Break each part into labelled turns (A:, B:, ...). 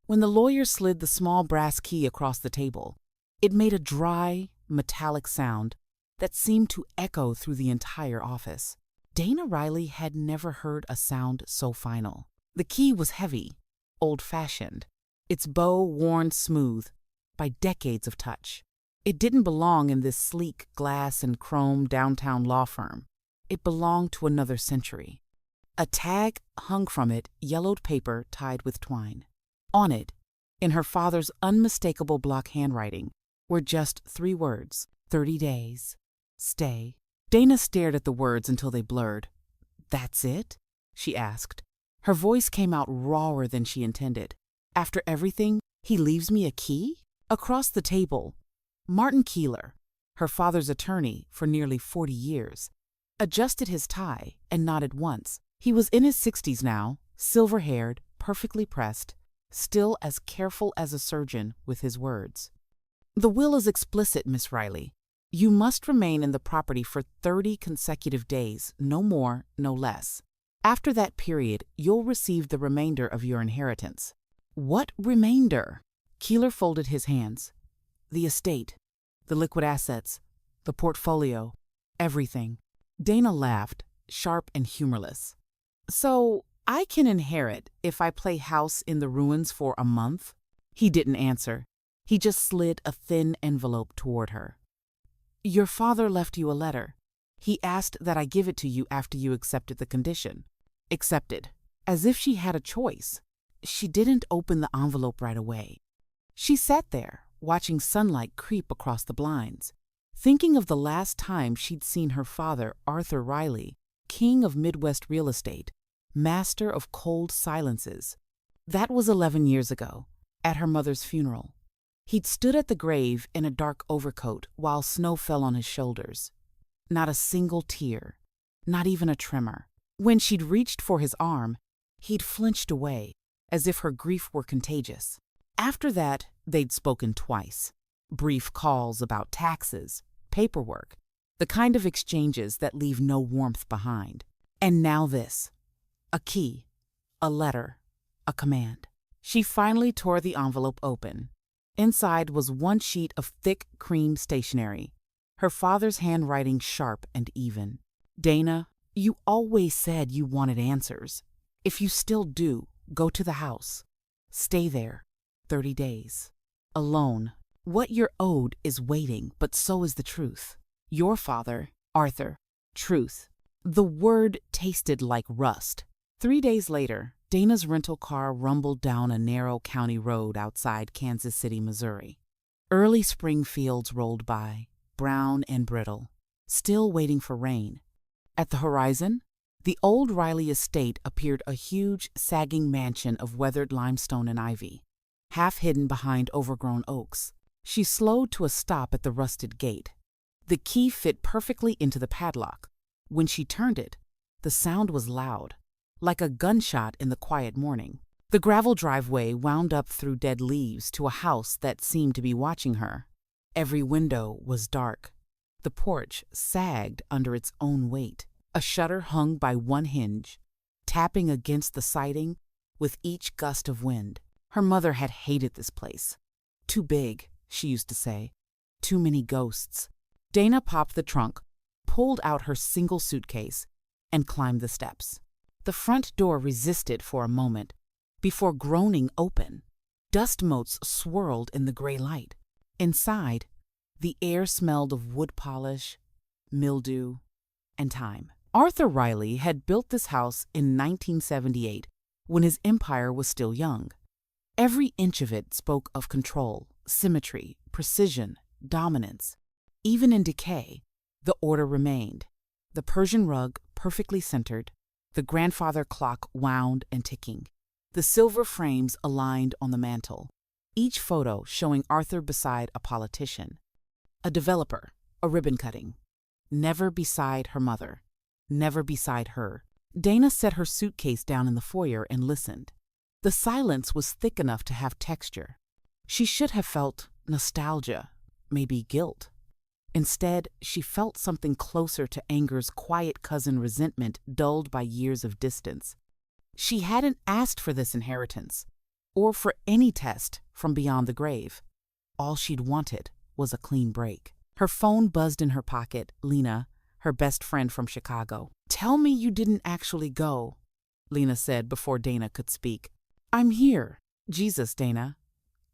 A: When the lawyer slid the small brass key across the table, it made a dry, metallic sound that seemed to echo through the entire office. Dana Riley had never heard a sound so final. The key was heavy, old-fashioned, its bow worn smooth by decades of touch. It didn't belong in this sleek glass and chrome downtown law firm. It belonged to another century. A tag hung from it, yellowed paper tied with twine. On it, in her father's unmistakable block handwriting, were just 3 words: 30 days. Stay. Dana stared at the words until they blurred. "That's it?" she asked. Her voice came out rawer than she intended. "After everything, he leaves me a key?" Across the table, Martin Keeler, her father's attorney for nearly 40 years, adjusted his tie and nodded once. He was in his 60s now, silver-haired, perfectly pressed, still as careful as a surgeon with his words. "The will is explicit, Miss Riley. You must remain in the property for 30 consecutive days, no more, no less. After that period, you'll receive the remainder of your inheritance." "What remainder?" Keeler folded his hands. "The estate, the liquid assets, the portfolio, everything." Dana laughed, sharp and humorless. "So I can inherit if I play house in the ruins for a month?" He didn't answer. He just slid a thin envelope toward her. "Your father left you a letter. He asked that I give it to you after you accepted the condition." Accepted. As if she had a choice. She didn't open the envelope right away. She sat there, watching sunlight creep across the blinds, thinking of the last time she'd seen her father, Arthur Riley, king of Midwest real estate, master of cold silences. That was 11 years ago, at her mother's funeral. He'd stood at the grave in a dark overcoat while snow fell on his shoulders. Not a single tear, not even a tremor. When she'd reached for his arm, he'd flinched away, as if her grief were contagious. After that, they'd spoken twice. Brief calls about taxes, paperwork, the kind of exchanges that leave no warmth behind. And now this. A key, a letter, a command. She finally tore the envelope open. Inside was one sheet of thick cream stationery, her father's handwriting sharp and even. "Dana, you always said you wanted answers. If you still do, go to the house. Stay there 30 days. Alone. What you're owed is waiting, but so is the truth. Your father, Arthur. Truth." The word tasted like rust. 3 days later, Dana's rental car rumbled down a narrow county road outside Kansas City, Missouri. Early spring fields rolled by, brown and brittle, still waiting for rain. At the horizon, the old Riley estate appeared a huge, sagging mansion of weathered limestone and ivy, half hidden behind overgrown oaks. She slowed to a stop at the rusted gate. The key fit perfectly into the padlock. When she turned it, the sound was loud, like a gunshot in the quiet morning. The gravel driveway wound up through dead leaves to a house that seemed to be watching her. Every window was dark. The porch sagged under its own weight. A shutter hung by one hinge, tapping against the siding with each gust of wind. Her mother had hated this place. "Too big," she used to say. "Too many ghosts." Dana popped the trunk, pulled out her single suitcase, and climbed the steps. The front door resisted for a moment, before groaning open. Dust motes swirled in the gray light. Inside, the air smelled of wood polish, mildew, and time. Arthur Riley had built this house in 1978, when his empire was still young. Every inch of it spoke of control, symmetry, precision, dominance. Even in decay, the order remained. The Persian rug perfectly centered, the grandfather clock wound and ticking, the silver frames aligned on the mantel, each photo showing Arthur beside a politician, a developer, a ribbon cutting. Never beside her mother, never beside her. Dana set her suitcase down in the foyer and listened. The silence was thick enough to have texture. She should have felt nostalgia, maybe guilt. Instead, she felt something closer to anger's quiet cousin resentment dulled by years of distance. She hadn't asked for this inheritance, or for any test from beyond the grave. All she'd wanted was a clean break. Her phone buzzed in her pocket. Lena, her best friend from Chicago. "Tell me you didn't actually go," Lena said before Dana could speak. "I'm here." "Jesus, Dana.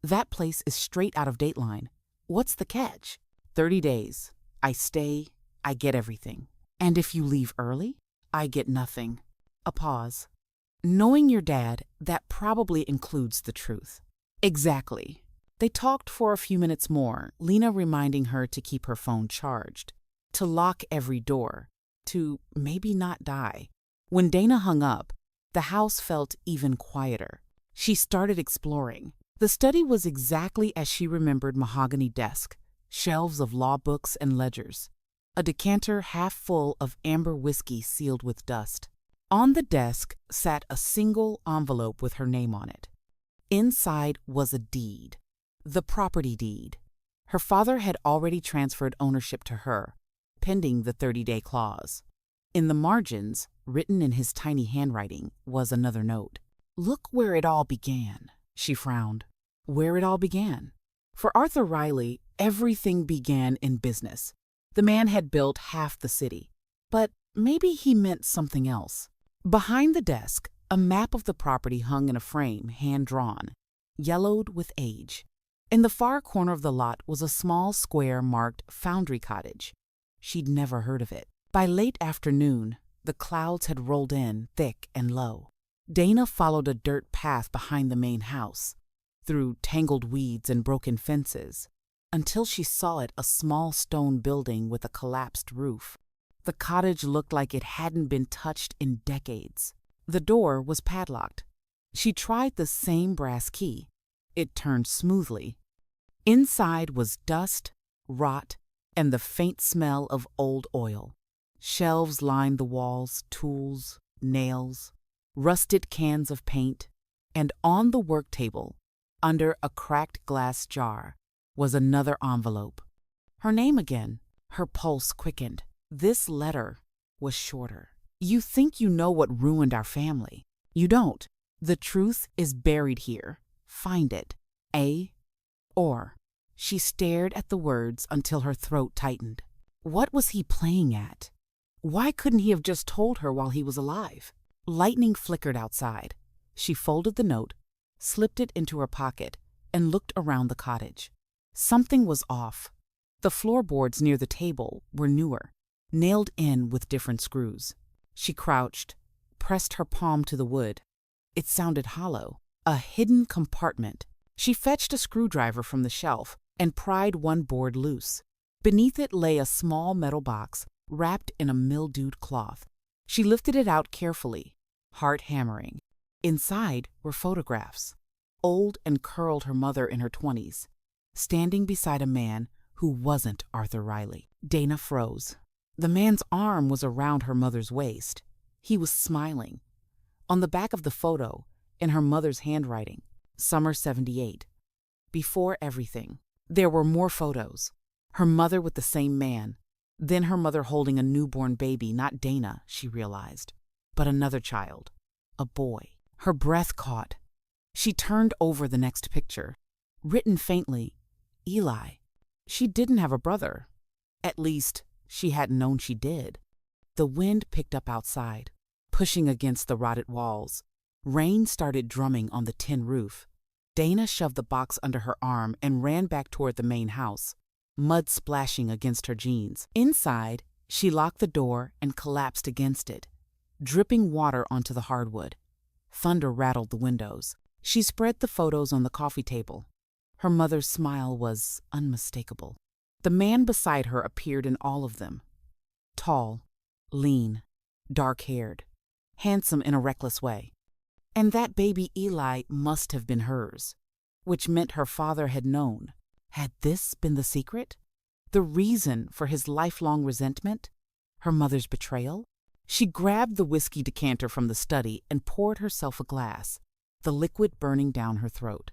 A: That place is straight out of Dateline. What's the catch?" 30 days. I stay, I get everything. And if you leave early, I get nothing." A pause. "Knowing your dad, that probably includes the truth." "Exactly." They talked for a few minutes more, Lena reminding her to keep her phone charged, to lock every door, to maybe not die. When Dana hung up, the house felt even quieter. She started exploring. The study was exactly as she remembered: mahogany desk, shelves of law books and ledgers, a decanter half full of amber whiskey sealed with dust. On the desk sat a single envelope with her name on it. Inside was a deed, the property deed. Her father had already transferred ownership to her, pending the 30-day clause. In the margins, written in his tiny handwriting, was another note. "Look where it all began," she frowned. Where it all began. For Arthur Riley, everything began in business. The man had built half the city. But maybe he meant something else. Behind the desk, a map of the property hung in a frame, hand-drawn, yellowed with age. In the far corner of the lot was a small square marked Foundry Cottage. She'd never heard of it. By late afternoon, the clouds had rolled in thick and low. Dana followed a dirt path behind the main house, through tangled weeds and broken fences, until she saw it a small stone building with a collapsed roof. The cottage looked like it hadn't been touched in decades. The door was padlocked. She tried the same brass key. It turned smoothly. Inside was dust, rot, and the faint smell of old oil. Shelves lined the walls, tools, nails, rusted cans of paint, and on the work table, under a cracked glass jar, was another envelope. Her name again. Her pulse quickened. This letter was shorter. "You think you know what ruined our family. You don't. The truth is buried here. Find it. A. Or." She stared at the words until her throat tightened. What was he playing at? Why couldn't he have just told her while he was alive? Lightning flickered outside. She folded the note, slipped it into her pocket, and looked around the cottage. Something was off. The floorboards near the table were newer, nailed in with different screws. She crouched, pressed her palm to the wood. It sounded hollow. A hidden compartment. She fetched a screwdriver from the shelf and pried one board loose. Beneath it lay a small metal box wrapped in a mildewed cloth. She lifted it out carefully, heart hammering. Inside were photographs. Old and curled her mother in her 20s, standing beside a man who wasn't Arthur Riley. Dana froze. The man's arm was around her mother's waist. He was smiling. On the back of the photo, in her mother's handwriting, Summer 78. Before everything. There were more photos. Her mother with the same man. Then her mother holding a newborn baby, not Dana, she realized, but another child. A boy. Her breath caught. She turned over the next picture. Written faintly, Eli. She didn't have a brother. At least, she hadn't known she did. The wind picked up outside, pushing against the rotted walls. Rain started drumming on the tin roof. Dana shoved the box under her arm and ran back toward the main house, mud splashing against her jeans. Inside, she locked the door and collapsed against it, dripping water onto the hardwood. Thunder rattled the windows. She spread the photos on the coffee table. Her mother's smile was unmistakable. The man beside her appeared in all of them. Tall, lean, dark-haired, handsome in a reckless way. And that baby Eli must have been hers, which meant her father had known. Had this been the secret? The reason for his lifelong resentment? Her mother's betrayal? She grabbed the whiskey decanter from the study and poured herself a glass, the liquid burning down her throat.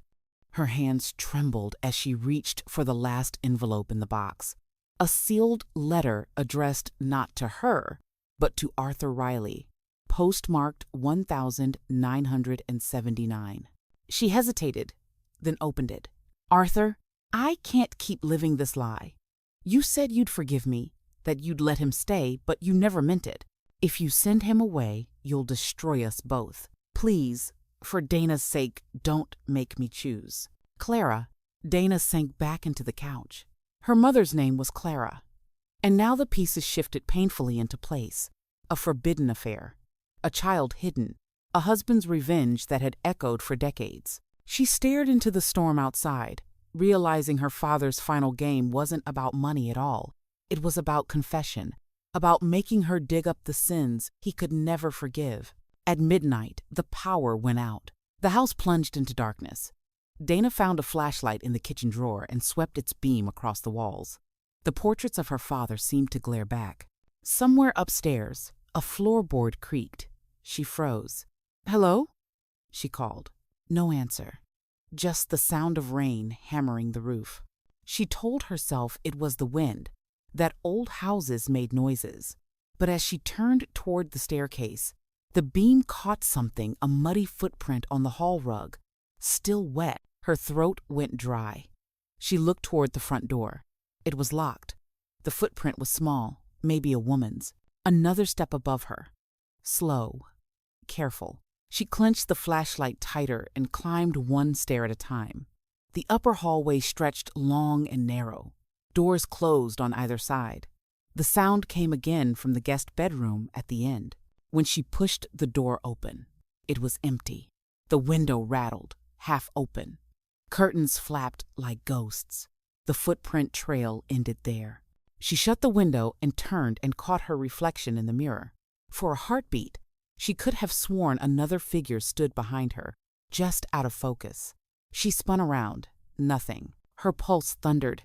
A: Her hands trembled as she reached for the last envelope in the box. A sealed letter addressed not to her, but to Arthur Riley, postmarked 1979. She hesitated, then opened it. "Arthur, I can't keep living this lie. You said you'd forgive me, that you'd let him stay, but you never meant it. If you send him away, you'll destroy us both. Please, for Dana's sake, don't make me choose." Clara. Dana sank back into the couch. Her mother's name was Clara. And now the pieces shifted painfully into place. A forbidden affair. A child hidden. A husband's revenge that had echoed for decades. She stared into the storm outside, realizing her father's final game wasn't about money at all. It was about confession, about making her dig up the sins he could never forgive. At midnight, the power went out. The house plunged into darkness. Dana found a flashlight in the kitchen drawer and swept its beam across the walls. The portraits of her father seemed to glare back. Somewhere upstairs, a floorboard creaked. She froze. "Hello?" she called. No answer. Just the sound of rain hammering the roof. She told herself it was the wind, that old houses made noises. But as she turned toward the staircase, the beam caught something, a muddy footprint on the hall rug. Still wet, her throat went dry. She looked toward the front door. It was locked. The footprint was small, maybe a woman's. Another step above her. Slow, careful. She clenched the flashlight tighter and climbed one stair at a time. The upper hallway stretched long and narrow. Doors closed on either side. The sound came again from the guest bedroom at the end. When she pushed the door open, it was empty. The window rattled, half open. Curtains flapped like ghosts. The footprint trail ended there. She shut the window and turned and caught her reflection in the mirror. For a heartbeat, she could have sworn another figure stood behind her, just out of focus. She spun around. Nothing. Her pulse thundered.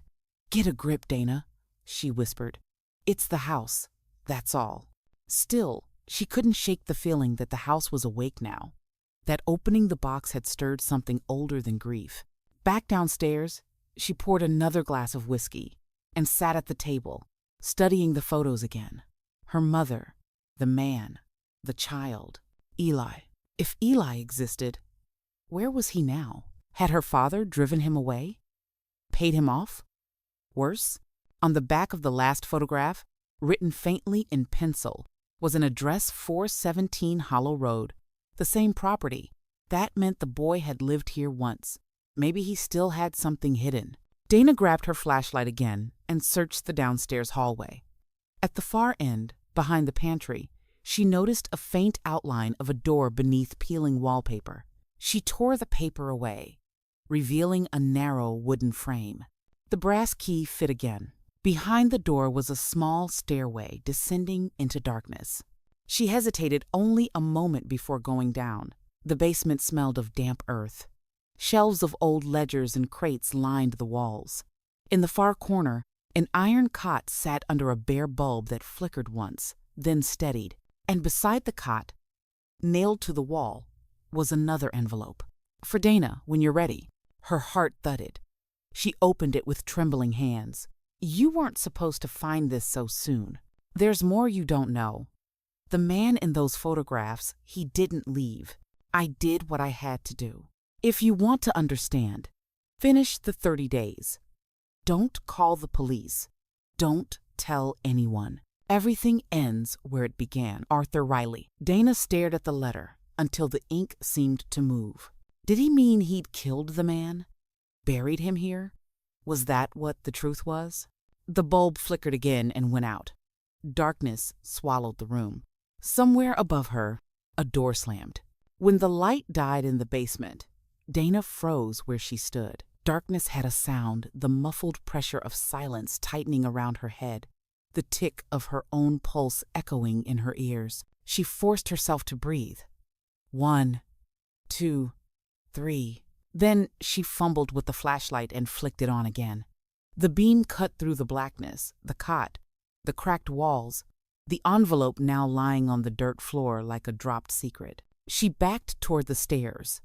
A: "Get a grip, Dana," she whispered. "It's the house. That's all." Still, she couldn't shake the feeling that the house was awake now, that opening the box had stirred something older than grief. Back downstairs, she poured another glass of whiskey and sat at the table, studying the photos again. Her mother, the man, the child, Eli. If Eli existed, where was he now? Had her father driven him away? Paid him off? Worse, on the back of the last photograph, written faintly in pencil, was an address 417 Hollow Road, the same property. That meant the boy had lived here once. Maybe he still had something hidden. Dana grabbed her flashlight again and searched the downstairs hallway. At the far end, behind the pantry, she noticed a faint outline of a door beneath peeling wallpaper. She tore the paper away, revealing a narrow wooden frame. The brass key fit again. Behind the door was a small stairway descending into darkness. She hesitated only a moment before going down. The basement smelled of damp earth. Shelves of old ledgers and crates lined the walls. In the far corner, an iron cot sat under a bare bulb that flickered once, then steadied. And beside the cot, nailed to the wall, was another envelope. "For Dana, when you're ready." Her heart thudded. She opened it with trembling hands. "You weren't supposed to find this so soon. There's more you don't know. The man in those photographs, he didn't leave. I did what I had to do. If you want to understand, finish the 30 days. Don't call the police. Don't tell anyone. Everything ends where it began. Arthur Riley." Dana stared at the letter until the ink seemed to move. Did he mean he'd killed the man? Buried him here? Was that what the truth was? The bulb flickered again and went out. Darkness swallowed the room. Somewhere above her, a door slammed. When the light died in the basement, Dana froze where she stood. Darkness had a sound, the muffled pressure of silence tightening around her head, the tick of her own pulse echoing in her ears. She forced herself to breathe. 1, 2, 3. Then she fumbled with the flashlight and flicked it on again. The beam cut through the blackness, the cot, the cracked walls, the envelope now lying on the dirt floor like a dropped secret. She backed toward the stairs,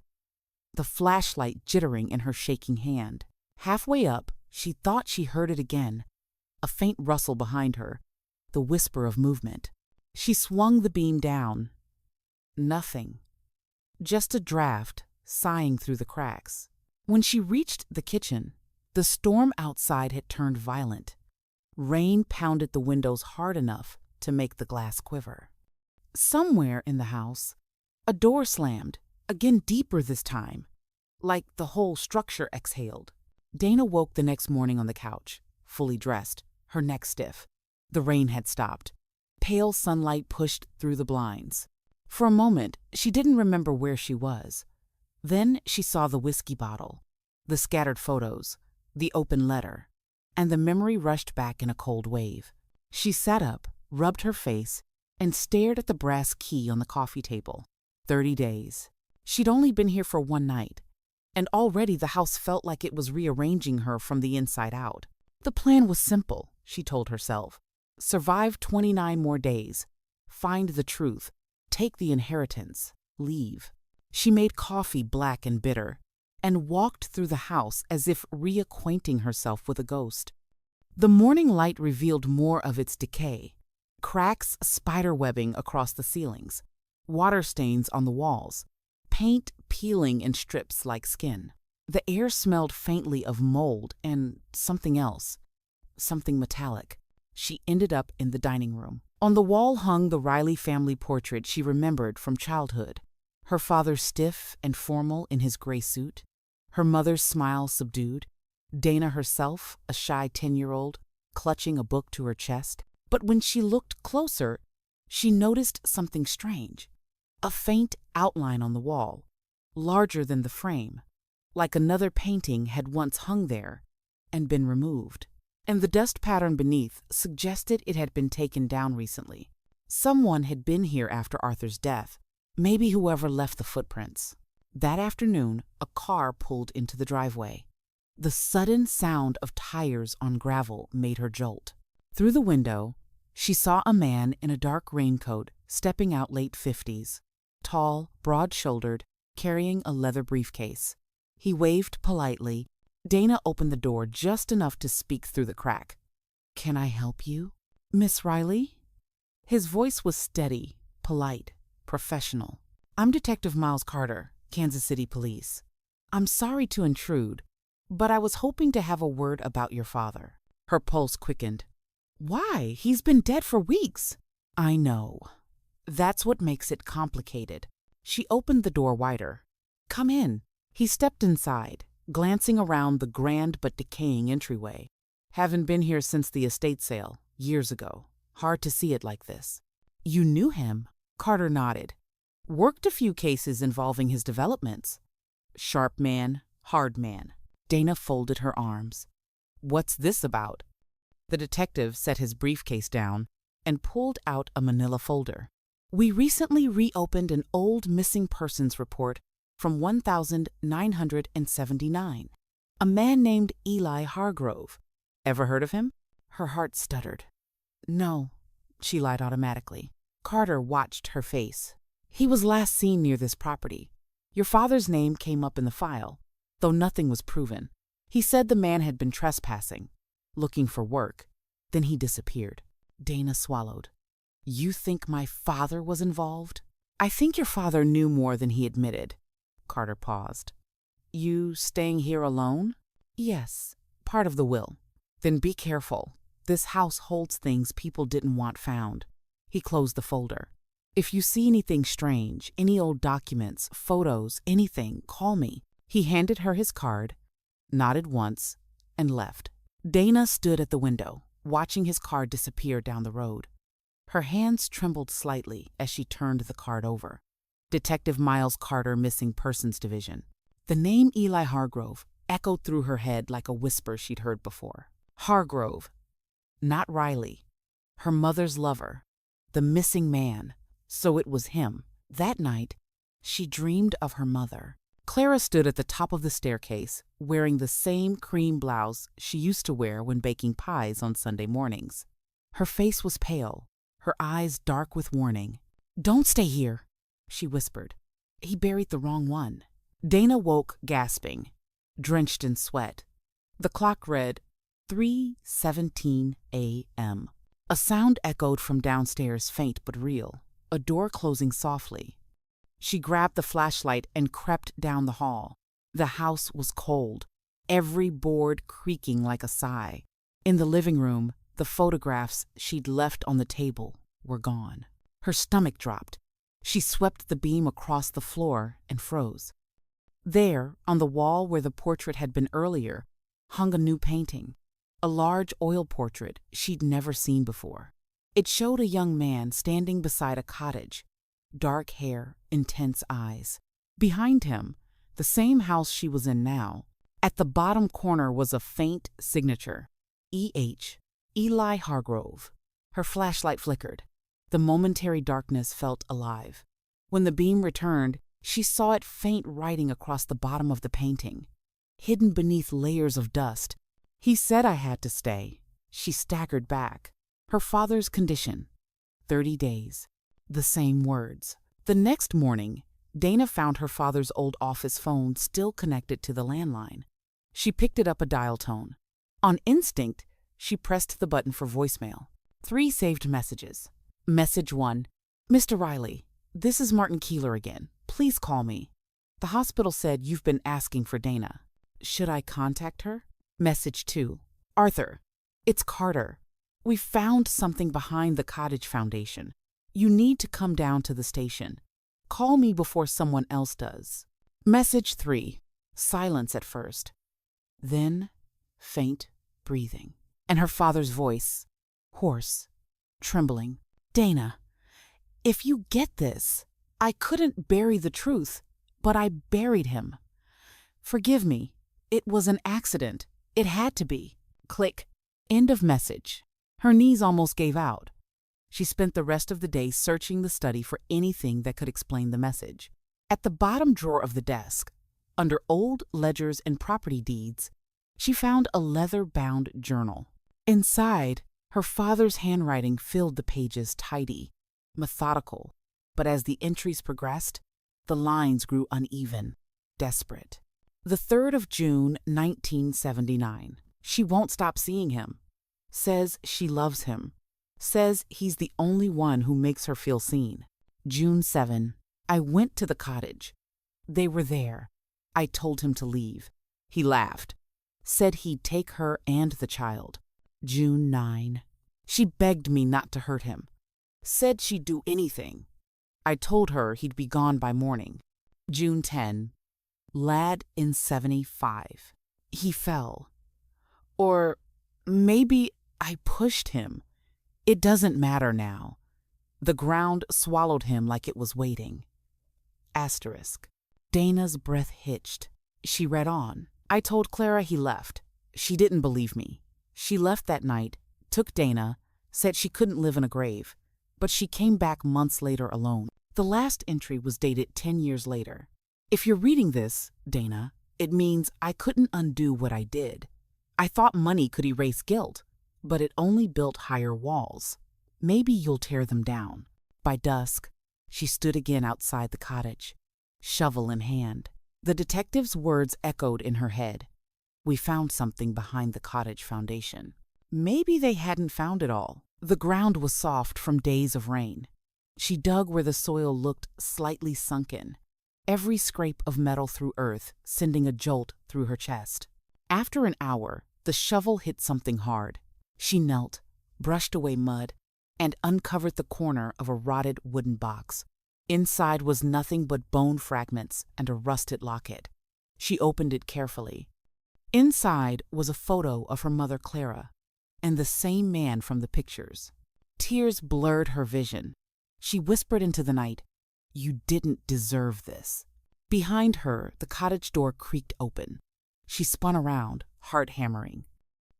A: the flashlight jittering in her shaking hand. Halfway up, she thought she heard it again, a faint rustle behind her, the whisper of movement. She swung the beam down. Nothing. Just a draft, sighing through the cracks. When she reached the kitchen, the storm outside had turned violent. Rain pounded the windows hard enough to make the glass quiver. Somewhere in the house, a door slammed, again deeper this time, like the whole structure exhaled. Dana woke the next morning on the couch, fully dressed, her neck stiff. The rain had stopped. Pale sunlight pushed through the blinds. For a moment, she didn't remember where she was. Then she saw the whiskey bottle, the scattered photos, the open letter, and the memory rushed back in a cold wave. She sat up, rubbed her face, and stared at the brass key on the coffee table. 30 days. She'd only been here for one night, and already the house felt like it was rearranging her from the inside out. The plan was simple, she told herself. Survive 29 more days, find the truth, take the inheritance, leave. She made coffee black and bitter, and walked through the house as if reacquainting herself with a ghost. The morning light revealed more of its decay. Cracks spiderwebbing across the ceilings, water stains on the walls, paint peeling in strips like skin. The air smelled faintly of mold and something else, something metallic. She ended up in the dining room. On the wall hung the Riley family portrait she remembered from childhood. Her father stiff and formal in his gray suit, her mother's smile subdued, Dana herself, a shy 10-year-old, clutching a book to her chest. But when she looked closer, she noticed something strange. A faint outline on the wall, larger than the frame, like another painting had once hung there and been removed. And the dust pattern beneath suggested it had been taken down recently. Someone had been here after Arthur's death, maybe whoever left the footprints. That afternoon, a car pulled into the driveway. The sudden sound of tires on gravel made her jolt. Through the window, she saw a man in a dark raincoat stepping out late 50s, tall, broad-shouldered, carrying a leather briefcase. He waved politely. Dana opened the door just enough to speak through the crack. "Can I help you, Miss Riley?" His voice was steady, polite, professional. "I'm Detective Miles Carter, Kansas City Police. I'm sorry to intrude, but I was hoping to have a word about your father." Her pulse quickened. "Why? He's been dead for weeks." "I know. That's what makes it complicated." She opened the door wider. "Come in." He stepped inside, glancing around the grand but decaying entryway. "Haven't been here since the estate sale, years ago. Hard to see it like this." "You knew him?" Carter nodded. "Worked a few cases involving his developments." "Sharp man, hard man." Dana folded her arms. "What's this about?" The detective set his briefcase down and pulled out a manila folder. "We recently reopened an old missing persons report from 1979. A man named Eli Hargrove. Ever heard of him?" Her heart stuttered. "No," she lied automatically. Carter watched her face. "He was last seen near this property. Your father's name came up in the file, though nothing was proven. He said the man had been trespassing, looking for work. Then he disappeared." Dana swallowed. "You think my father was involved?" "I think your father knew more than he admitted." Carter paused. "You staying here alone?" "Yes, part of the will." "Then be careful. This house holds things people didn't want found." He closed the folder. "If you see anything strange, any old documents, photos, anything, call me." He handed her his card, nodded once, and left. Dana stood at the window, watching his car disappear down the road. Her hands trembled slightly as she turned the card over. Detective Miles Carter, Missing Persons Division. The name Eli Hargrove echoed through her head like a whisper she'd heard before. Hargrove, not Riley. Her mother's lover. The missing man. So it was him. That night, she dreamed of her mother. Clara stood at the top of the staircase, wearing the same cream blouse she used to wear when baking pies on Sunday mornings. Her face was pale, her eyes dark with warning. "Don't stay here," she whispered. He buried the wrong one. Dana woke gasping, drenched in sweat. The clock read 3:17 a.m. A sound echoed from downstairs, faint but real. A door closing softly. She grabbed the flashlight and crept down the hall. The house was cold, every board creaking like a sigh. In the living room, the photographs she'd left on the table were gone. Her stomach dropped. She swept the beam across the floor and froze. There, on the wall where the portrait had been earlier, hung a new painting, a large oil portrait she'd never seen before. It showed a young man standing beside a cottage, dark hair, intense eyes. Behind him, the same house she was in now. At the bottom corner was a faint signature, E.H., Eli Hargrove. Her flashlight flickered. The momentary darkness felt alive. When the beam returned, she saw it faint writing across the bottom of the painting, hidden beneath layers of dust. "He said I had to stay." She staggered back. Her father's condition. 30 days. The same words. The next morning, Dana found her father's old office phone still connected to the landline. She picked it up a dial tone. On instinct, she pressed the button for voicemail. 3 saved messages. Message 1. Mr. Riley, this is Martin Keeler again. Please call me. The hospital said you've been asking for Dana. Should I contact her? Message 2. Arthur, it's Carter. We found something behind the cottage foundation. You need to come down to the station. Call me before someone else does. Message 3. Silence at first. Then, faint breathing. And her father's voice, hoarse, trembling. Dana, if you get this, I couldn't bury the truth, but I buried him. Forgive me. It was an accident. It had to be. Click. End of message. Her knees almost gave out. She spent the rest of the day searching the study for anything that could explain the message. At the bottom drawer of the desk, under old ledgers and property deeds, she found a leather-bound journal. Inside, her father's handwriting filled the pages tidy, methodical, but as the entries progressed, the lines grew uneven, desperate. The 3rd of June, 1979. She won't stop seeing him. Says she loves him. Says he's the only one who makes her feel seen. June 7. I went to the cottage. They were there. I told him to leave. He laughed. Said he'd take her and the child. June 9. She begged me not to hurt him. Said she'd do anything. I told her he'd be gone by morning. June 10. Lad in 75. He fell. Or maybe I pushed him. It doesn't matter now. The ground swallowed him like it was waiting. Asterisk. Dana's breath hitched. She read on. I told Clara he left. She didn't believe me. She left that night, took Dana, said she couldn't live in a grave, but she came back months later alone. The last entry was dated 10 years later. If you're reading this, Dana, it means I couldn't undo what I did. I thought money could erase guilt, but it only built higher walls. Maybe you'll tear them down. By dusk, she stood again outside the cottage, shovel in hand. The detective's words echoed in her head. We found something behind the cottage foundation. Maybe they hadn't found it all. The ground was soft from days of rain. She dug where the soil looked slightly sunken, every scrape of metal through earth sending a jolt through her chest. After an hour, the shovel hit something hard. She knelt, brushed away mud, and uncovered the corner of a rotted wooden box. Inside was nothing but bone fragments and a rusted locket. She opened it carefully. Inside was a photo of her mother Clara and the same man from the pictures. Tears blurred her vision. She whispered into the night, "You didn't deserve this." Behind her, the cottage door creaked open. She spun around, heart hammering.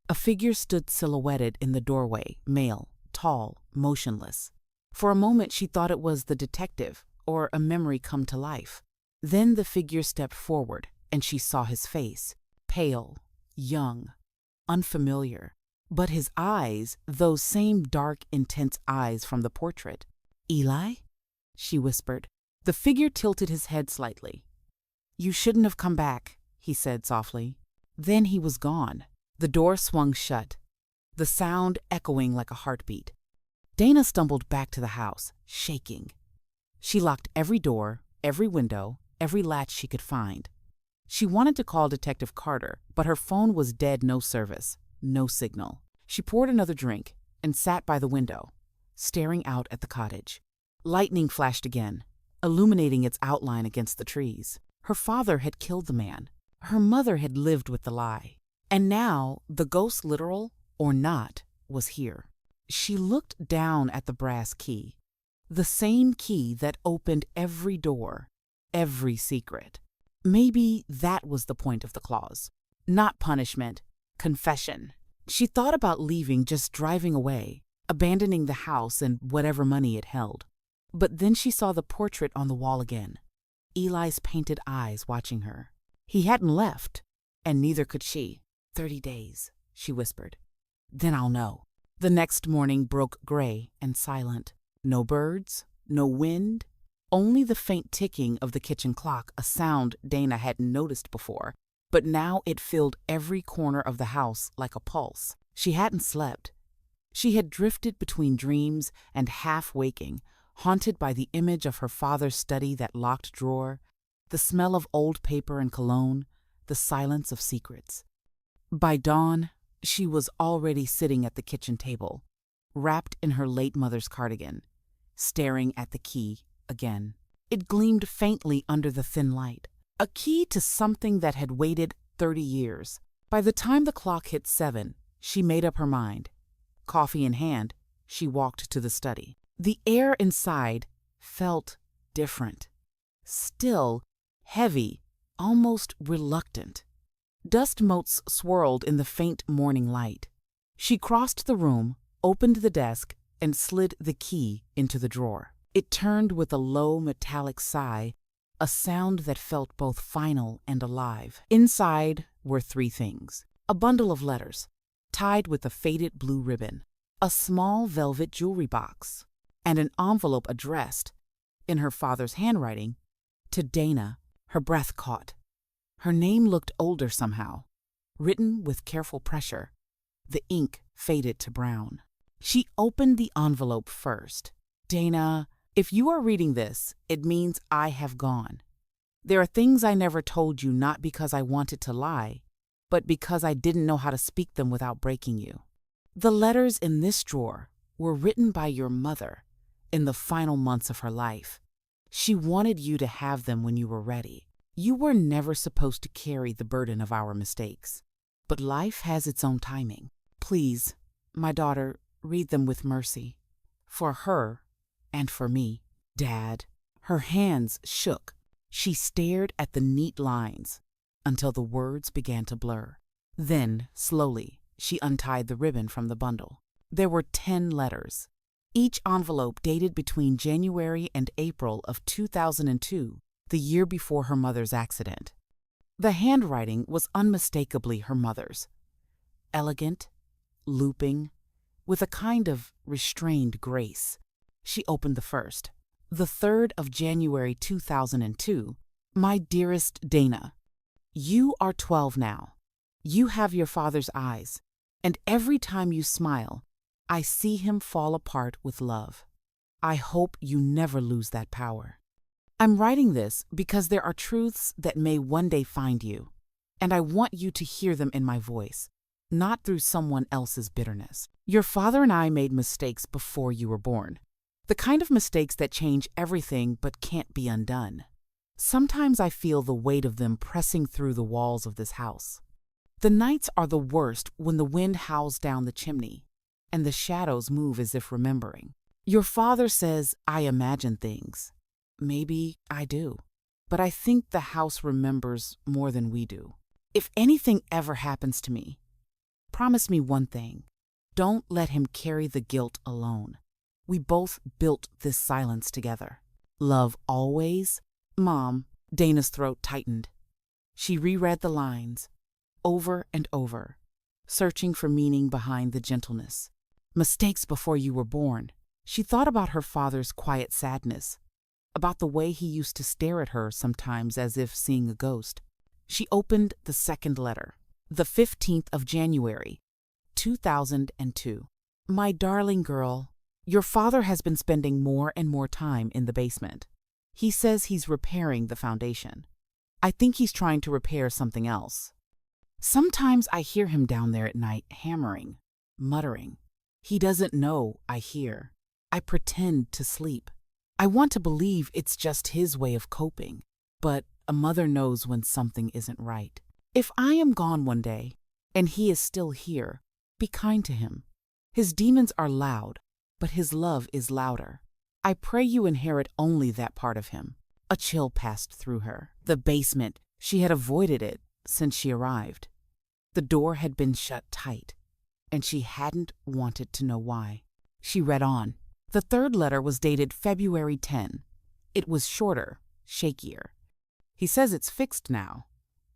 A: A figure stood silhouetted in the doorway, male, tall, motionless. For a moment she thought it was the detective or a memory come to life. Then the figure stepped forward and she saw his face, pale, young, unfamiliar. But his eyes, those same dark, intense eyes from the portrait. "Eli?" she whispered. The figure tilted his head slightly. "You shouldn't have come back," he said softly. Then he was gone. The door swung shut, the sound echoing like a heartbeat. Dana stumbled back to the house, shaking. She locked every door, every window, every latch she could find. She wanted to call Detective Carter, but her phone was dead, no service, no signal. She poured another drink and sat by the window, staring out at the cottage. Lightning flashed again, illuminating its outline against the trees. Her father had killed the man. Her mother had lived with the lie. And now, the ghost, literal or not, was here. She looked down at the brass key, the same key that opened every door, every secret. Maybe that was the point of the clause. Not punishment, confession. She thought about leaving, just driving away, abandoning the house and whatever money it held. But then she saw the portrait on the wall again, Eli's painted eyes watching her. He hadn't left, and neither could she. 30 days, she whispered. Then I'll know. The next morning broke gray and silent. No birds, no wind, only the faint ticking of the kitchen clock, a sound Dana hadn't noticed before, but now it filled every corner of the house like a pulse. She hadn't slept. She had drifted between dreams and half-waking, haunted by the image of her father's study, that locked drawer, the smell of old paper and cologne, the silence of secrets. By dawn, she was already sitting at the kitchen table, wrapped in her late mother's cardigan, staring at the key again. It gleamed faintly under the thin light, a key to something that had waited 30 years. By the time the clock hit 7, she made up her mind. Coffee in hand, she walked to the study. The air inside felt different, still, heavy, almost reluctant. Dust motes swirled in the faint morning light. She crossed the room, opened the desk, and slid the key into the drawer. It turned with a low metallic sigh, a sound that felt both final and alive. Inside were 3 things: a bundle of letters, tied with a faded blue ribbon, a small velvet jewelry box, and an envelope addressed, in her father's handwriting, to Dana. Her breath caught. Her name looked older somehow, written with careful pressure. The ink faded to brown. She opened the envelope first. Dana, if you are reading this, it means I have gone. There are things I never told you, not because I wanted to lie, but because I didn't know how to speak them without breaking you. The letters in this drawer were written by your mother in the final months of her life. She wanted you to have them when you were ready. You were never supposed to carry the burden of our mistakes. But life has its own timing. Please, my daughter, read them with mercy. For her and for me. Dad. Her hands shook. She stared at the neat lines until the words began to blur. Then, slowly, she untied the ribbon from the bundle. There were 10 letters, each envelope dated between January and April of 2002, the year before her mother's accident. The handwriting was unmistakably her mother's. Elegant, looping, with a kind of restrained grace. She opened the first. The 3rd of January 2002. My dearest Dana, you are 12 now. You have your father's eyes, and every time you smile, I see him fall apart with love. I hope you never lose that power. I'm writing this because there are truths that may one day find you, and I want you to hear them in my voice, not through someone else's bitterness. Your father and I made mistakes before you were born, the kind of mistakes that change everything but can't be undone. Sometimes I feel the weight of them pressing through the walls of this house. The nights are the worst when the wind howls down the chimney, and the shadows move as if remembering. Your father says I imagine things. Maybe I do, but I think the house remembers more than we do. If anything ever happens to me, promise me one thing. Don't let him carry the guilt alone. We both built this silence together. Love always. Mom. Dana's throat tightened. She reread the lines, over and over, searching for meaning behind the gentleness. Mistakes before you were born. She thought about her father's quiet sadness, about the way he used to stare at her sometimes as if seeing a ghost. She opened the 2nd letter. The 15th of January, 2002. My darling girl, your father has been spending more and more time in the basement. He says he's repairing the foundation. I think he's trying to repair something else. Sometimes I hear him down there at night hammering, muttering. He doesn't know I hear. I pretend to sleep. I want to believe it's just his way of coping, but a mother knows when something isn't right. If I am gone one day, and he is still here, be kind to him. His demons are loud, but his love is louder. I pray you inherit only that part of him. A chill passed through her. The basement, she had avoided it since she arrived. The door had been shut tight, and she hadn't wanted to know why. She read on. The third letter was dated February 10. It was shorter, shakier. He says it's fixed now.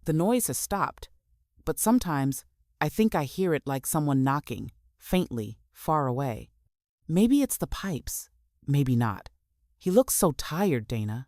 A: The noise has stopped, but sometimes I think I hear it like someone knocking, faintly, far away. Maybe it's the pipes, maybe not. He looks so tired, Dana.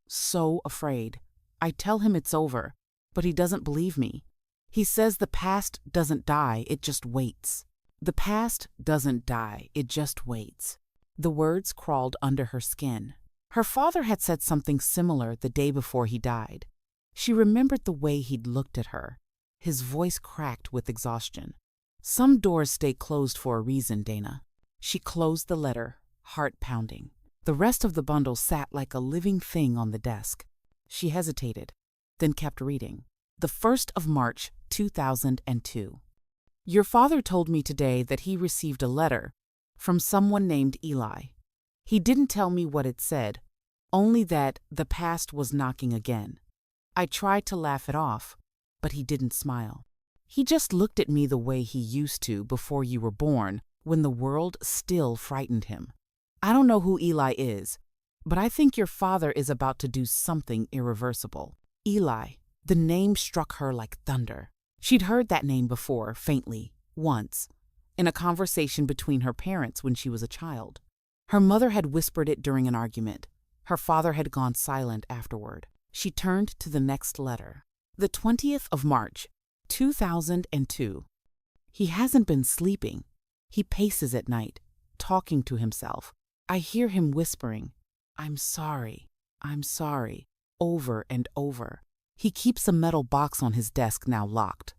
A: So afraid. I tell him it's over, but he doesn't believe me. He says the past doesn't die, it just waits. The past doesn't die, it just waits. The words crawled under her skin. Her father had said something similar the day before he died. She remembered the way he'd looked at her. His voice cracked with exhaustion. Some doors stay closed for a reason, Dana. She closed the letter, heart pounding. The rest of the bundle sat like a living thing on the desk. She hesitated, then kept reading. The 1st of March, 2002. Your father told me today that he received a letter from someone named Eli. He didn't tell me what it said, only that the past was knocking again. I tried to laugh it off, but he didn't smile. He just looked at me the way he used to before you were born, when the world still frightened him. I don't know who Eli is, but I think your father is about to do something irreversible. Eli. The name struck her like thunder. She'd heard that name before, faintly, once, in a conversation between her parents when she was a child. Her mother had whispered it during an argument. Her father had gone silent afterward. She turned to the next letter. The 20th of March, 2002. He hasn't been sleeping. He paces at night, talking to himself. I hear him whispering, I'm sorry, over and over. He keeps a metal box on his desk now locked.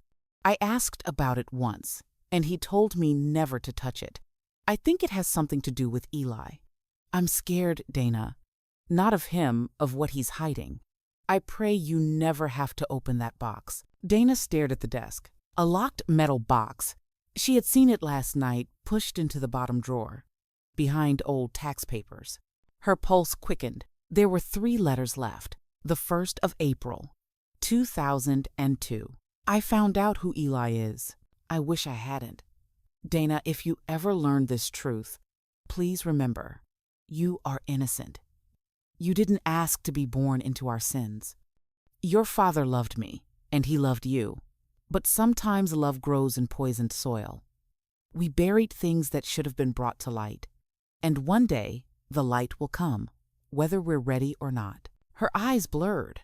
A: I asked about it once, and he told me never to touch it. I think it has something to do with Eli. I'm scared, Dana. Not of him, of what he's hiding. I pray you never have to open that box. Dana stared at the desk. A locked metal box. She had seen it last night, pushed into the bottom drawer, behind old tax papers. Her pulse quickened. There were 3 letters left. The 1st of April, 2002. I found out who Eli is. I wish I hadn't. Dana, if you ever learn this truth, please remember, you are innocent. You didn't ask to be born into our sins. Your father loved me, and he loved you. But sometimes love grows in poisoned soil. We buried things that should have been brought to light. And one day, the light will come, whether we're ready or not. Her eyes blurred.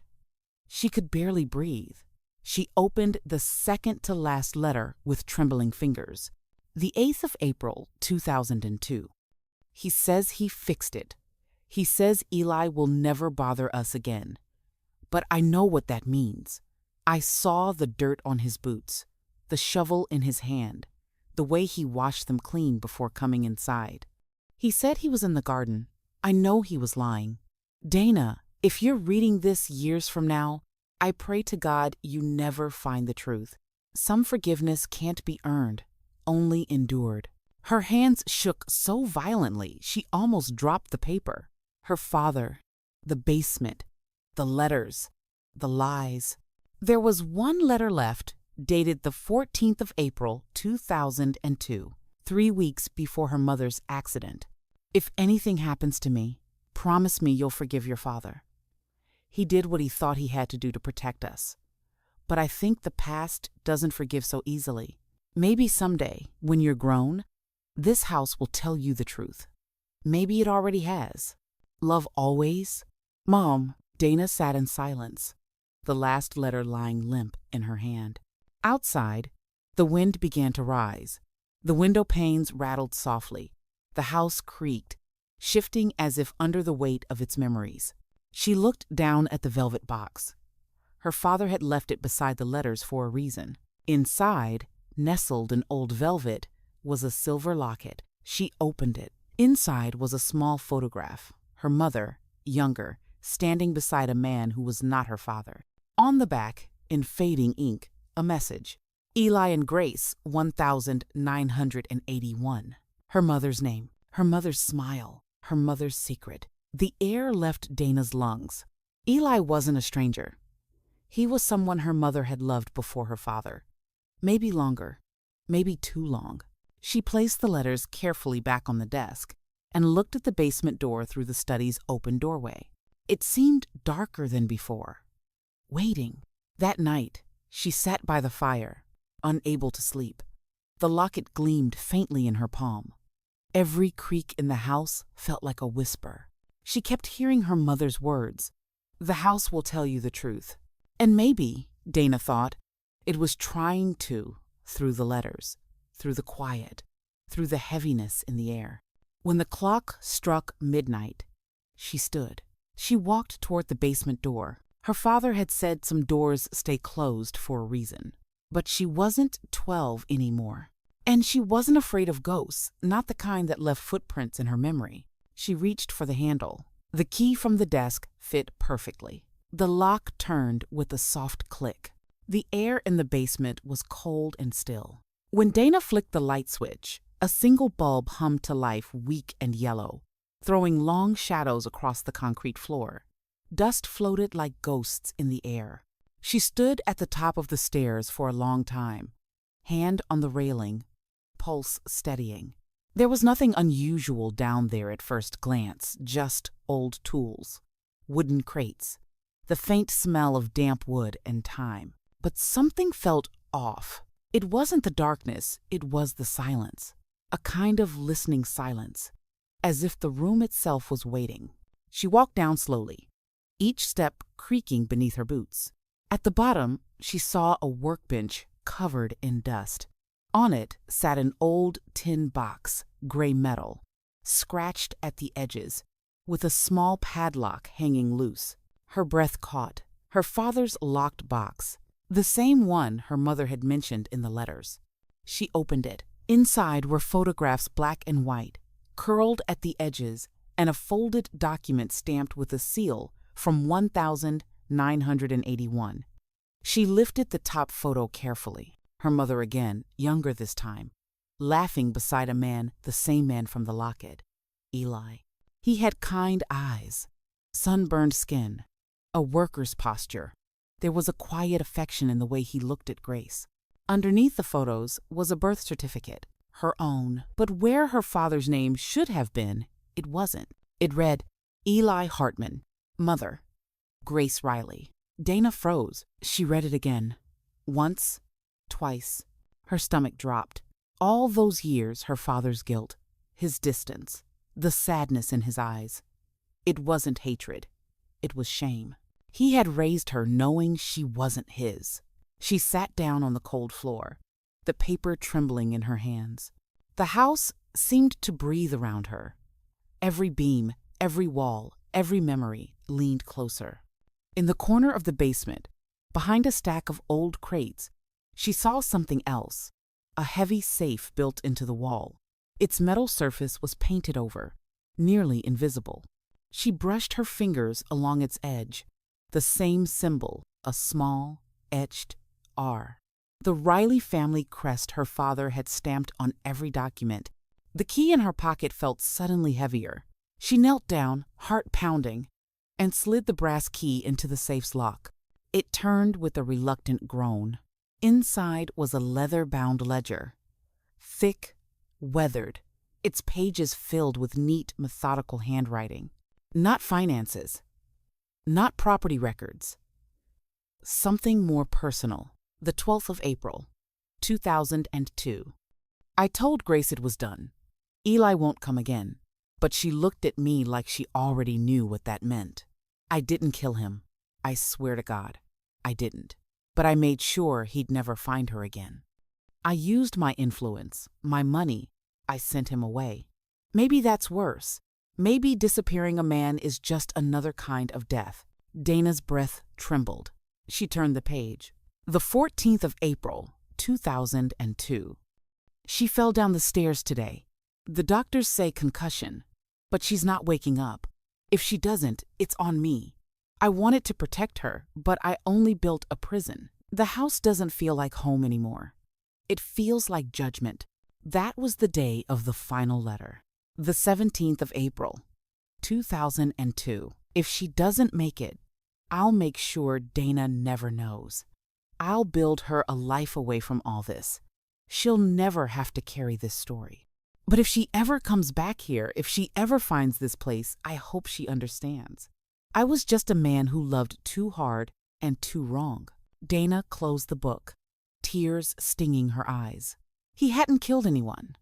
A: She could barely breathe. She opened the second to last letter with trembling fingers. The 8th of April, 2002. He says he fixed it. He says Eli will never bother us again. But I know what that means. I saw the dirt on his boots, the shovel in his hand, the way he washed them clean before coming inside. He said he was in the garden. I know he was lying. Dana, if you're reading this years from now, I pray to God you never find the truth. Some forgiveness can't be earned, only endured. Her hands shook so violently she almost dropped the paper. Her father, the basement, the letters, the lies. There was 1 letter left, dated the 14th of April, 2002, 3 weeks before her mother's accident. If anything happens to me, promise me you'll forgive your father. He did what he thought he had to do to protect us. But I think the past doesn't forgive so easily. Maybe someday, when you're grown, this house will tell you the truth. Maybe it already has. Love always. Mom. Dana sat in silence, the last letter lying limp in her hand. Outside, the wind began to rise. The window panes rattled softly. The house creaked, shifting as if under the weight of its memories. She looked down at the velvet box. Her father had left it beside the letters for a reason. Inside, nestled in old velvet, was a silver locket. She opened it. Inside was a small photograph. Her mother, younger, standing beside a man who was not her father. On the back, in fading ink, a message. Eli and Grace, 1981. Her mother's name, her mother's smile, her mother's secret. The air left Dana's lungs. Eli wasn't a stranger. He was someone her mother had loved before her father. Maybe longer, maybe too long. She placed the letters carefully back on the desk and looked at the basement door through the study's open doorway. It seemed darker than before. Waiting. That night, she sat by the fire, unable to sleep. The locket gleamed faintly in her palm. Every creak in the house felt like a whisper. She kept hearing her mother's words. The house will tell you the truth. And maybe, Dana thought, it was trying to, through the letters, through the quiet, through the heaviness in the air. When the clock struck midnight, she stood. She walked toward the basement door. Her father had said some doors stay closed for a reason. But she wasn't 12 anymore. And she wasn't afraid of ghosts, not the kind that left footprints in her memory. She reached for the handle. The key from the desk fit perfectly. The lock turned with a soft click. The air in the basement was cold and still. When Dana flicked the light switch, a single bulb hummed to life, weak and yellow, throwing long shadows across the concrete floor. Dust floated like ghosts in the air. She stood at the top of the stairs for a long time, hand on the railing, pulse steadying. There was nothing unusual down there at first glance, just old tools, wooden crates, the faint smell of damp wood and time. But something felt off. It wasn't the darkness, it was the silence. A kind of listening silence, as if the room itself was waiting. She walked down slowly, each step creaking beneath her boots. At the bottom, she saw a workbench covered in dust. On it sat an old tin box, gray metal, scratched at the edges, with a small padlock hanging loose. Her breath caught. Her father's locked box, the same one her mother had mentioned in the letters. She opened it. Inside were photographs, black and white, curled at the edges, and a folded document stamped with a seal from 1981. She lifted the top photo carefully. Her mother again, younger this time, laughing beside a man, the same man from the locket, Eli. He had kind eyes, sunburned skin, a worker's posture. There was a quiet affection in the way he looked at Grace. Underneath the photos was a birth certificate, her own, but where her father's name should have been, it wasn't. It read, Eli Hartman, mother, Grace Riley. Dana froze. She read it again. Once, twice. Her stomach dropped. All those years, her father's guilt, his distance, the sadness in his eyes. It wasn't hatred. It was shame. He had raised her knowing she wasn't his. She sat down on the cold floor, the paper trembling in her hands. The house seemed to breathe around her. Every beam, every wall, every memory leaned closer. In the corner of the basement, behind a stack of old crates, she saw something else, a heavy safe built into the wall. Its metal surface was painted over, nearly invisible. She brushed her fingers along its edge, the same symbol, a small, etched R. The Riley family crest her father had stamped on every document. The key in her pocket felt suddenly heavier. She knelt down, heart pounding, and slid the brass key into the safe's lock. It turned with a reluctant groan. Inside was a leather-bound ledger, thick, weathered, its pages filled with neat, methodical handwriting. Not finances, not property records. Something more personal. The 12th of April, 2002. I told Grace it was done. Eli won't come again. But she looked at me like she already knew what that meant. I didn't kill him. I swear to God, I didn't. But I made sure he'd never find her again. I used my influence, my money. I sent him away. Maybe that's worse. Maybe disappearing a man is just another kind of death. Dana's breath trembled. She turned the page. The 14th of April, 2002. She fell down the stairs today. The doctors say concussion, but she's not waking up. If she doesn't, it's on me. I wanted to protect her, but I only built a prison. The house doesn't feel like home anymore. It feels like judgment. That was the day of the final letter. The 17th of April, 2002. If she doesn't make it, I'll make sure Dana never knows. I'll build her a life away from all this. She'll never have to carry this story. But if she ever comes back here, if she ever finds this place, I hope she understands. I was just a man who loved too hard and too wrong. Dana closed the book, tears stinging her eyes. He hadn't killed anyone.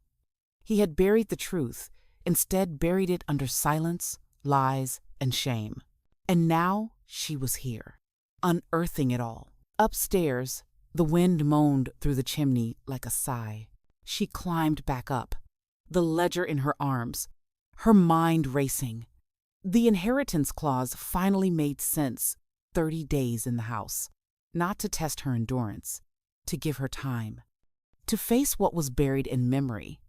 A: He had buried the truth, instead buried it under silence, lies, and shame. And now she was here, unearthing it all. Upstairs, the wind moaned through the chimney like a sigh. She climbed back up, the ledger in her arms, her mind racing. The inheritance clause finally made sense. 30 days in the house. Not to test her endurance, to give her time. To face what was buried in memory,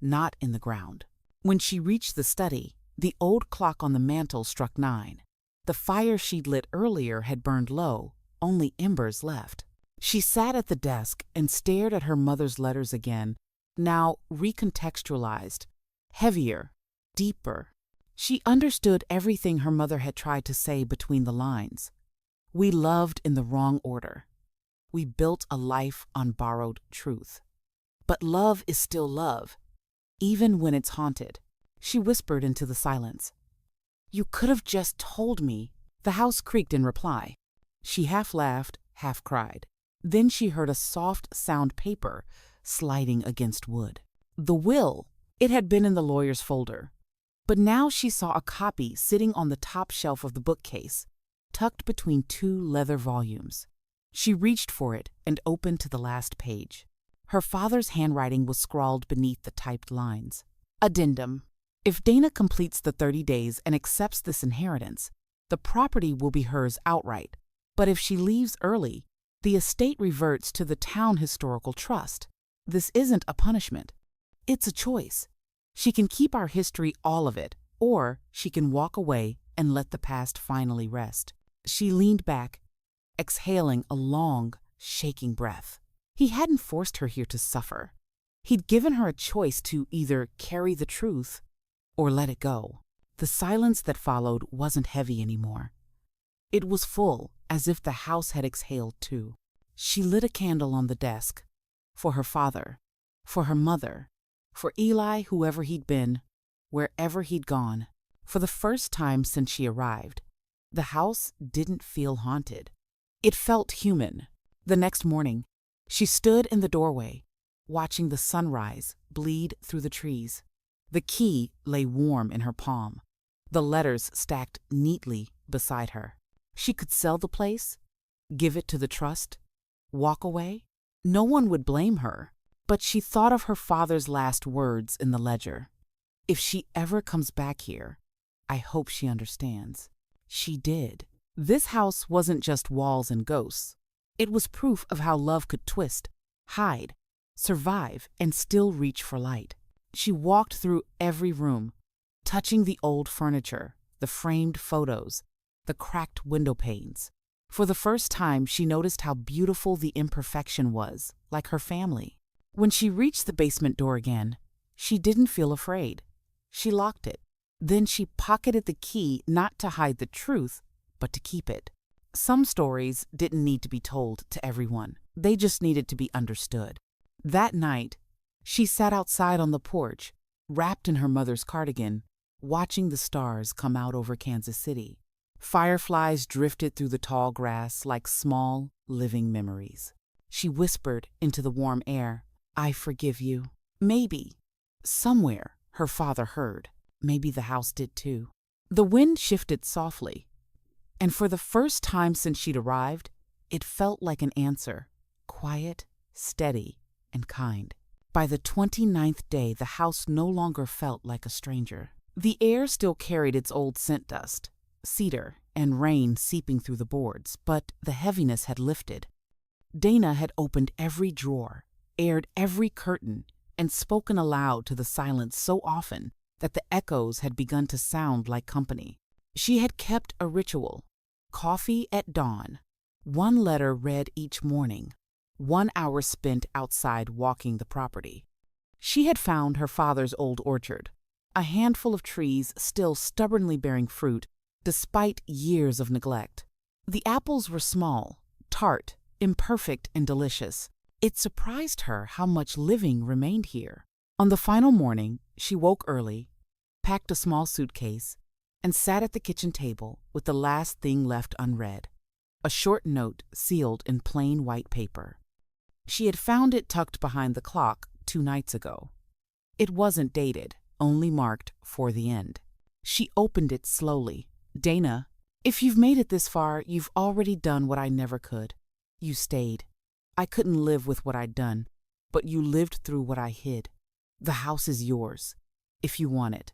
A: not in the ground. When she reached the study, the old clock on the mantel struck 9. The fire she'd lit earlier had burned low, only embers left. She sat at the desk and stared at her mother's letters again, now recontextualized, heavier, deeper. She understood everything her mother had tried to say between the lines. We loved in the wrong order. We built a life on borrowed truth. But love is still love, even when it's haunted. She whispered into the silence. You could have just told me. The house creaked in reply. She half laughed, half cried. Then she heard a soft sound paper sliding against wood. The will. It had been in the lawyer's folder. But now she saw a copy sitting on the top shelf of the bookcase, tucked between 2 leather volumes. She reached for it and opened to the last page. Her father's handwriting was scrawled beneath the typed lines. Addendum. If Dana completes the 30 days and accepts this inheritance, the property will be hers outright. But if she leaves early, the estate reverts to the town historical trust. This isn't a punishment. It's a choice. She can keep our history, all of it, or she can walk away and let the past finally rest. She leaned back, exhaling a long, shaking breath. He hadn't forced her here to suffer. He'd given her a choice to either carry the truth or let it go. The silence that followed wasn't heavy anymore. It was full, as if the house had exhaled too. She lit a candle on the desk. For her father, for her mother, for Eli, whoever he'd been, wherever he'd gone. For the first time since she arrived, the house didn't feel haunted. It felt human. The next morning, she stood in the doorway, watching the sunrise bleed through the trees. The key lay warm in her palm, the letters stacked neatly beside her. She could sell the place, give it to the trust, walk away. No one would blame her, but she thought of her father's last words in the ledger. If she ever comes back here, I hope she understands. She did. This house wasn't just walls and ghosts. It was proof of how love could twist, hide, survive, and still reach for light. She walked through every room, touching the old furniture, the framed photos, the cracked window panes. For the first time, she noticed how beautiful the imperfection was, like her family. When she reached the basement door again, she didn't feel afraid. She locked it. Then she pocketed the key, not to hide the truth, but to keep it. Some stories didn't need to be told to everyone. They just needed to be understood. That night, she sat outside on the porch, wrapped in her mother's cardigan, watching the stars come out over Kansas City. Fireflies drifted through the tall grass like small, living memories. She whispered into the warm air, I forgive you. Maybe, somewhere, her father heard. Maybe the house did too. The wind shifted softly, and for the first time since she'd arrived, it felt like an answer, quiet, steady, and kind. By the 29th day, the house no longer felt like a stranger. The air still carried its old scent dust, cedar and rain seeping through the boards, but the heaviness had lifted. Dana had opened every drawer, aired every curtain, and spoken aloud to the silence so often that the echoes had begun to sound like company. She had kept a ritual: coffee at dawn, one letter read each morning, 1 hour spent outside walking the property. She had found her father's old orchard, a handful of trees still stubbornly bearing fruit despite years of neglect. The apples were small, tart, imperfect, and delicious. It surprised her how much living remained here. On the final morning, she woke early, packed a small suitcase, and sat at the kitchen table with the last thing left unread: a short note sealed in plain white paper. She had found it tucked behind the clock 2 nights ago. It wasn't dated, only marked "for the end." She opened it slowly. "Dana, if you've made it this far, you've already done what I never could. You stayed. I couldn't live with what I'd done, but you lived through what I hid. The house is yours, if you want it.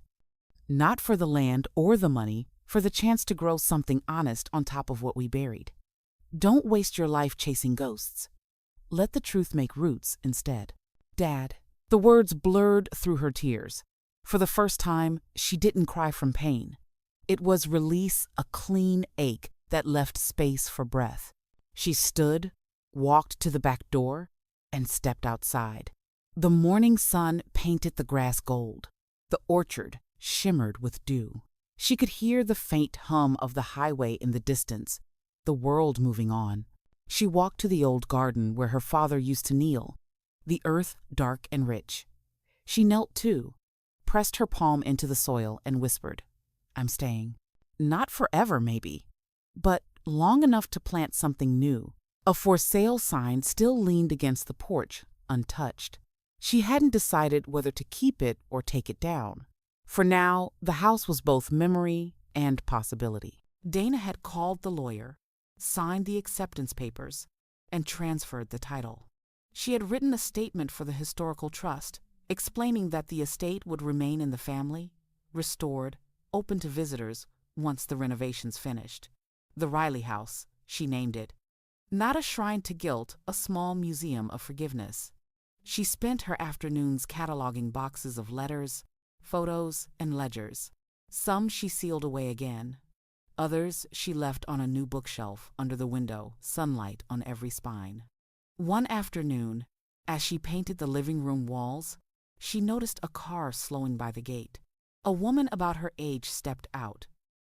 A: Not for the land or the money, for the chance to grow something honest on top of what we buried. Don't waste your life chasing ghosts. Let the truth make roots instead." "Dad." The words blurred through her tears. For the first time, she didn't cry from pain. It was release, a clean ache that left space for breath. She stood, walked to the back door, and stepped outside. The morning sun painted the grass gold. The orchard shimmered with dew. She could hear the faint hum of the highway in the distance, the world moving on. She walked to the old garden where her father used to kneel, the earth dark and rich. She knelt too, pressed her palm into the soil, and whispered, "I'm staying. Not forever, maybe, but long enough to plant something new." A "for sale" sign still leaned against the porch, untouched. She hadn't decided whether to keep it or take it down. For now, the house was both memory and possibility. Dana had called the lawyer, signed the acceptance papers, and transferred the title. She had written a statement for the historical trust, explaining that the estate would remain in the family, restored, open to visitors once the renovations finished. The Riley House, she named it. Not a shrine to guilt, a small museum of forgiveness. She spent her afternoons cataloging boxes of letters, photos, and ledgers. Some she sealed away again. Others she left on a new bookshelf under the window, sunlight on every spine. One afternoon, as she painted the living room walls, she noticed a car slowing by the gate. A woman about her age stepped out,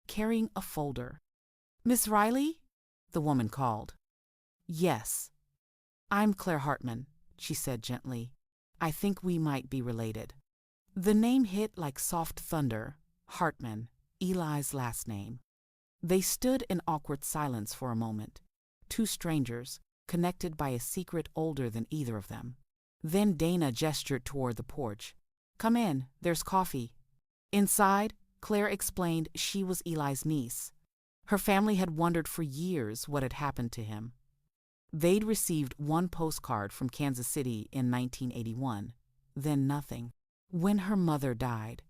A: carrying a folder. "Miss Riley?" the woman called. "Yes. I'm Claire Hartman," she said gently. "I think we might be related." The name hit like soft thunder. Hartman, Eli's last name. They stood in awkward silence for a moment, 2 strangers, connected by a secret older than either of them. Then Dana gestured toward the porch. "Come in, there's coffee." Inside, Claire explained she was Eli's niece. Her family had wondered for years what had happened to him. They'd received 1 postcard from Kansas City in 1981, then nothing. When her mother died,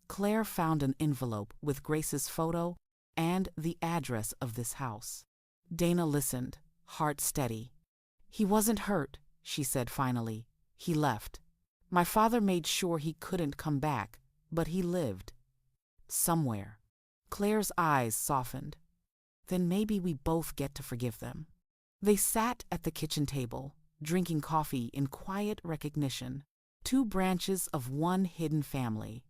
A: Claire found an envelope with Grace's photo and the address of this house. Dana listened, heart steady. "He wasn't hurt," she said finally. "He left. My father made sure he couldn't come back, but he lived. Somewhere." Claire's eyes softened. "Then maybe we both get to forgive them." They sat at the kitchen table, drinking coffee in quiet recognition, 2 branches of one hidden family,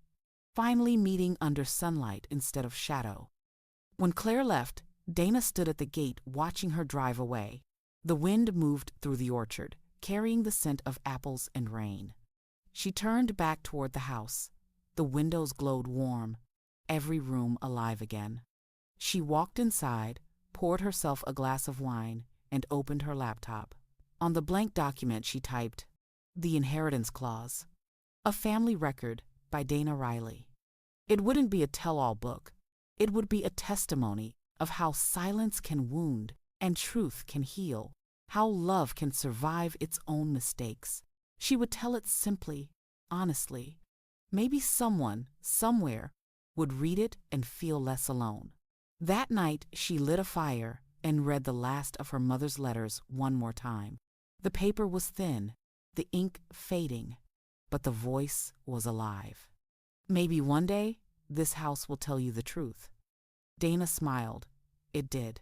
A: finally meeting under sunlight instead of shadow. When Claire left, Dana stood at the gate watching her drive away. The wind moved through the orchard, carrying the scent of apples and rain. She turned back toward the house. The windows glowed warm, every room alive again. She walked inside, poured herself a glass of wine, and opened her laptop. On the blank document she typed, "The Inheritance Clause. A Family Record by Dana Riley." It wouldn't be a tell-all book. It would be a testimony of how silence can wound and truth can heal, how love can survive its own mistakes. She would tell it simply, honestly. Maybe someone, somewhere, would read it and feel less alone. That night, she lit a fire and read the last of her mother's letters one more time. The paper was thin, the ink fading, but the voice was alive. Maybe one day, this house will tell you the truth. Dana smiled. It did.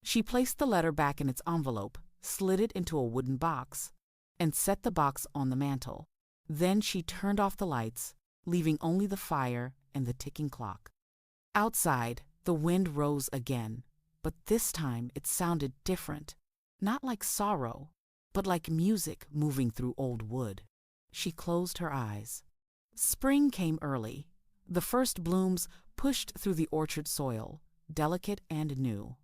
A: She placed the letter back in its envelope, slid it into a wooden box, and set the box on the mantel. Then she turned off the lights, leaving only the fire and the ticking clock. Outside, the wind rose again, but this time it sounded different, not like sorrow, but like music moving through old wood. She closed her eyes. Spring came early. The first blooms pushed through the orchard soil, delicate and new.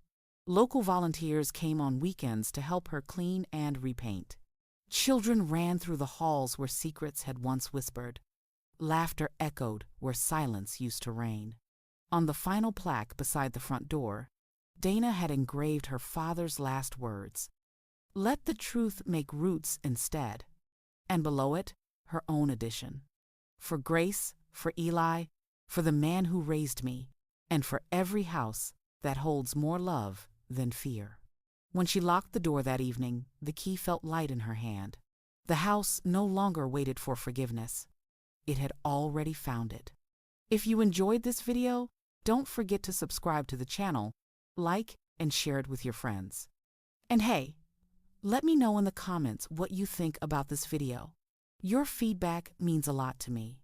A: Local volunteers came on weekends to help her clean and repaint. Children ran through the halls where secrets had once whispered. Laughter echoed where silence used to reign. On the final plaque beside the front door, Dana had engraved her father's last words. Let the truth make roots instead. And below it, her own addition. For Grace, for Eli, for the man who raised me, and for every house that holds more love than fear. When she locked the door that evening, the key felt light in her hand. The house no longer waited for forgiveness. It had already found it. If you enjoyed this video, don't forget to subscribe to the channel, like, and share it with your friends. And hey, let me know in the comments what you think about this video. Your feedback means a lot to me.